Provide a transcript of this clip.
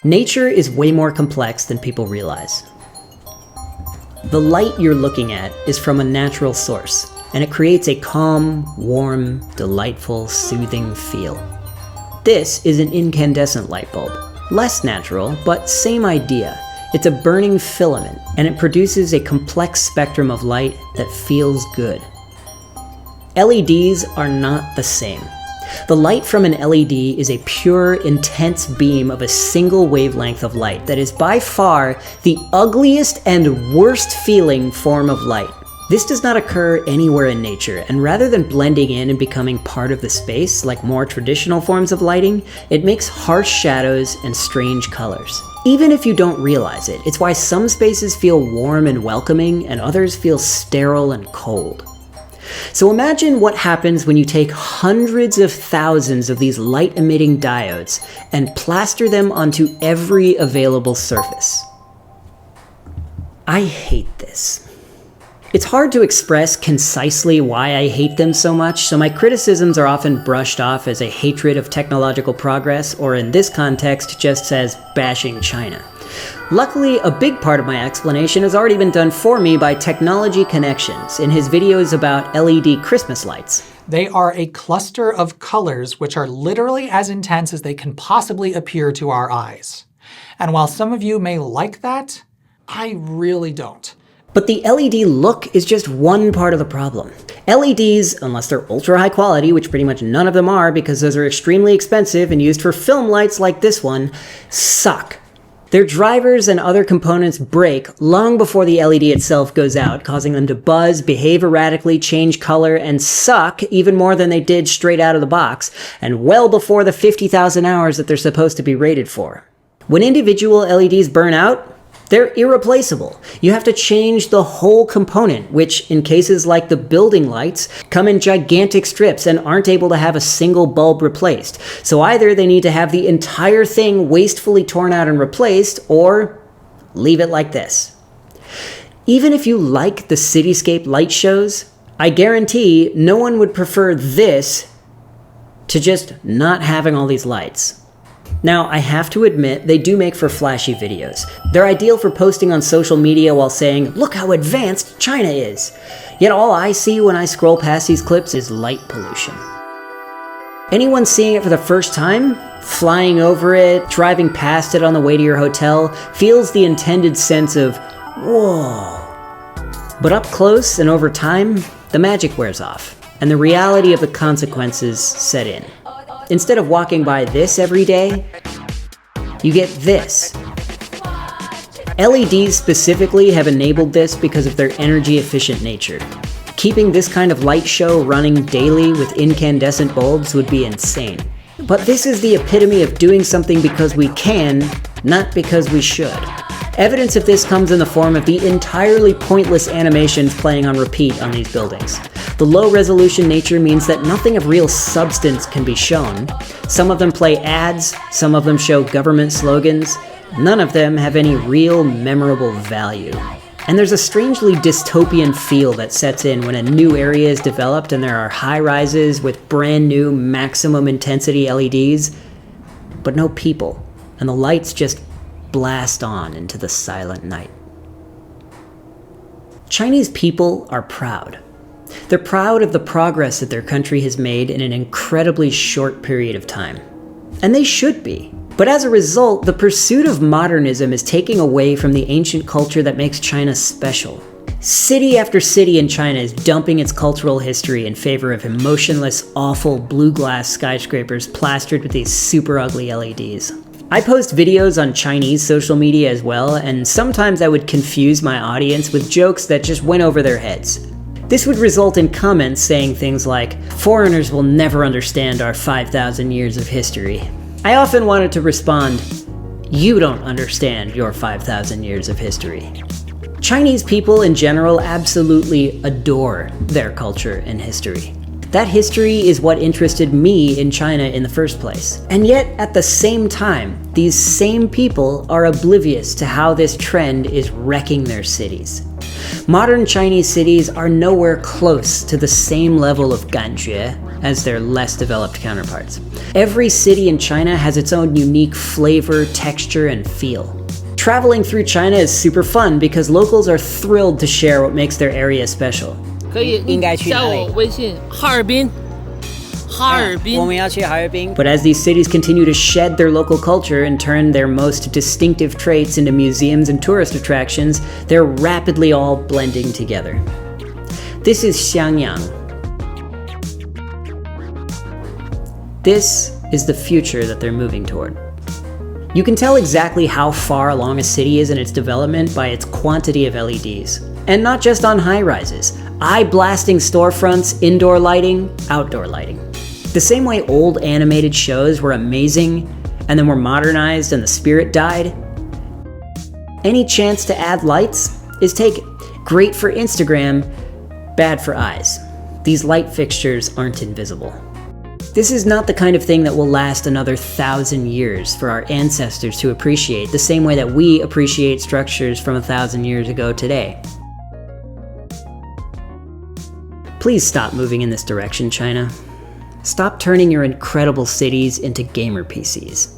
Nature is way more complex than people realize. The light you're looking at is from a natural source, and it creates a calm, warm, delightful, soothing feel. This is an incandescent light bulb. Less natural, but same idea. It's a burning filament, and it produces a complex spectrum of light that feels good. LEDs are not the same. The light from an LED is a pure, intense beam of a single wavelength of light that is by far the ugliest and worst feeling form of light. This does not occur anywhere in nature, and rather than blending in and becoming part of the space like more traditional forms of lighting, it makes harsh shadows and strange colors. Even if you don't realize it, it's why some spaces feel warm and welcoming and others feel sterile and cold. So imagine what happens when you take hundreds of thousands of these light-emitting diodes and plaster them onto every available surface. I hate this. It's hard to express concisely why I hate them so much, so my criticisms are often brushed off as a hatred of technological progress, or in this context, just as bashing China. Luckily, a big part of my explanation has already been done for me by Technology Connections in his videos about LED Christmas lights. They are a cluster of colors which are literally as intense as they can possibly appear to our eyes. And while some of you may like that, I really don't. But the LED look is just one part of the problem. LEDs, unless they're ultra high quality, which pretty much none of them are because those are extremely expensive and used for film lights like this one, suck. Their drivers and other components break long before the LED itself goes out, causing them to buzz, behave erratically, change color, and suck even more than they did straight out of the box, and well before the 50,000 hours that they're supposed to be rated for. When individual LEDs burn out, they're irreplaceable. You have to change the whole component, which in cases like the building lights, come in gigantic strips and aren't able to have a single bulb replaced. So either they need to have the entire thing wastefully torn out and replaced, or leave it like this. Even if you like the cityscape light shows, I guarantee no one would prefer this to just not having all these lights. Now, I have to admit, they do make for flashy videos. They're ideal for posting on social media while saying, "Look how advanced China is." Yet all I see when I scroll past these clips is light pollution. Anyone seeing it for the first time, flying over it, driving past it on the way to your hotel, feels the intended sense of, whoa. But up close and over time, the magic wears off, and the reality of the consequences set in. Instead of walking by this every day, you get this. LEDs specifically have enabled this because of their energy-efficient nature. Keeping this kind of light show running daily with incandescent bulbs would be insane. But this is the epitome of doing something because we can, not because we should. Evidence of this comes in the form of the entirely pointless animations playing on repeat on these buildings. The low-resolution nature means that nothing of real substance can be shown. Some of them play ads, some of them show government slogans. None of them have any real memorable value. And there's a strangely dystopian feel that sets in when a new area is developed and there are high-rises with brand new maximum intensity LEDs, but no people, and the lights just blast on into the silent night. Chinese people are proud. They're proud of the progress that their country has made in an incredibly short period of time. And they should be. But as a result, the pursuit of modernism is taking away from the ancient culture that makes China special. City after city in China is dumping its cultural history in favor of emotionless, awful blue glass skyscrapers plastered with these super ugly LEDs. I post videos on Chinese social media as well, and sometimes I would confuse my audience with jokes that just went over their heads. This would result in comments saying things like, "Foreigners will never understand our 5,000 years of history." I often wanted to respond, "You don't understand your 5,000 years of history." Chinese people in general absolutely adore their culture and history. That history is what interested me in China in the first place. And yet, at the same time, these same people are oblivious to how this trend is wrecking their cities. Modern Chinese cities are nowhere close to the same level of 感觉 as their less developed counterparts. Every city in China has its own unique flavor, texture, and feel. Traveling through China is super fun because locals are thrilled to share what makes their area special. 可以，你加我微信，哈尔滨。哈尔滨。我们要去哈尔滨。But as these cities continue to shed their local culture and turn their most distinctive traits into museums and tourist attractions, they're rapidly all blending together. This is Xiangyang. This is the future that they're moving toward. You can tell exactly how far along a city is in its development by its quantity of LEDs. And not just on high-rises. Eye-blasting storefronts, indoor lighting, outdoor lighting. The same way old animated shows were amazing, and then were modernized and the spirit died, any chance to add lights is taken. Great for Instagram, bad for eyes. These light fixtures aren't invisible. This is not the kind of thing that will last another 1,000 years for our ancestors to appreciate, the same way that we appreciate structures from 1,000 years ago today. Please stop moving in this direction, China. Stop turning your incredible cities into gamer PCs.